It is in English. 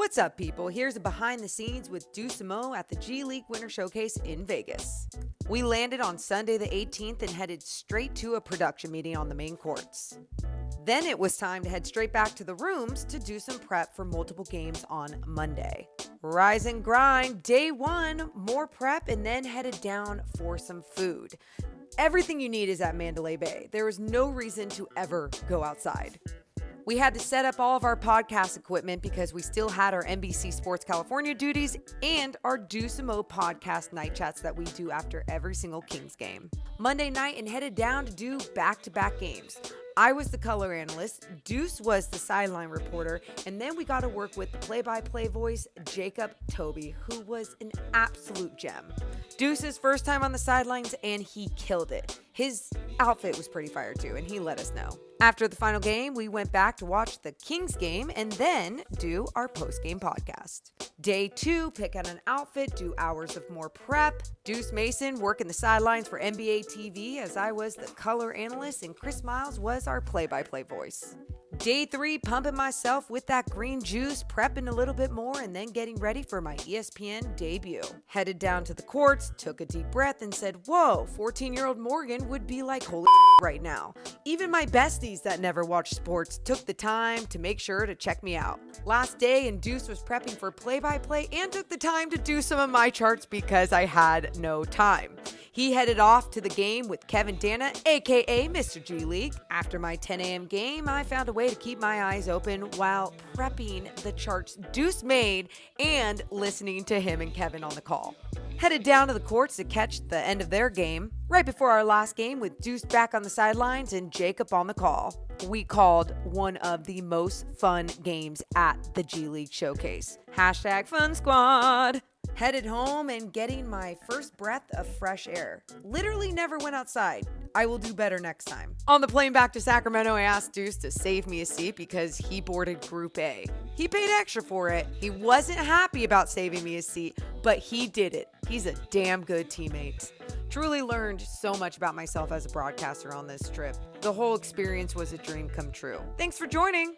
What's up, people? Here's a behind the scenes with Deuce and Mo at the G League Winter Showcase in Vegas. We landed on Sunday the 18th and headed straight to a production meeting on the main courts. Then it was time to head straight back to the rooms to do some prep for multiple games on Monday. Rise and grind, day one, more prep, and then headed down for some food. Everything you need is at Mandalay Bay. There is no reason to ever go outside. We had to set up all of our podcast equipment because we still had our NBC Sports California duties and our Deuce and Mo podcast night chats that we do after every single Kings game. Monday night and headed down to do back-to-back games. I was the color analyst, Deuce was the sideline reporter, and then we got to work with the play-by-play voice, Jacob Toby, who was an absolute gem. Deuce's first time on the sidelines, and he killed it. His outfit was pretty fire too, and he let us know. After the final game, we went back to watch the Kings game and then do our post-game podcast. Day two, pick out an outfit, do hours of more prep. Deuce Mason working the sidelines for NBA TV as I was the color analyst and Chris Miles was our play-by-play voice. Day three, pumping myself with that green juice, prepping a little bit more, and then getting ready for my ESPN debut. Headed down to the courts, took a deep breath, and said, whoa, 14-year-old Morgan would be like, holy right now. Even my besties that never watch sports took the time to make sure to check me out. Last day, and Deuce was prepping for play-by-play and took the time to do some of my charts because I had no time. He headed off to the game with Kevin Dana, aka Mr. G League. After my 10 a.m. game, I found a way to keep my eyes open while prepping the charts Deuce made and listening to him and Kevin on the call. Headed down to the courts to catch the end of their game, right before our last game with Deuce back on the sidelines and Jacob on the call. We called one of the most fun games at the G League Showcase. #FunSquad. Headed home and getting my first breath of fresh air. Literally never went outside. I will do better next time. On the plane back to Sacramento, I asked Deuce to save me a seat because he boarded Group A. He paid extra for it. He wasn't happy about saving me a seat, but he did it. He's a damn good teammate. Truly learned so much about myself as a broadcaster on this trip. The whole experience was a dream come true. Thanks for joining.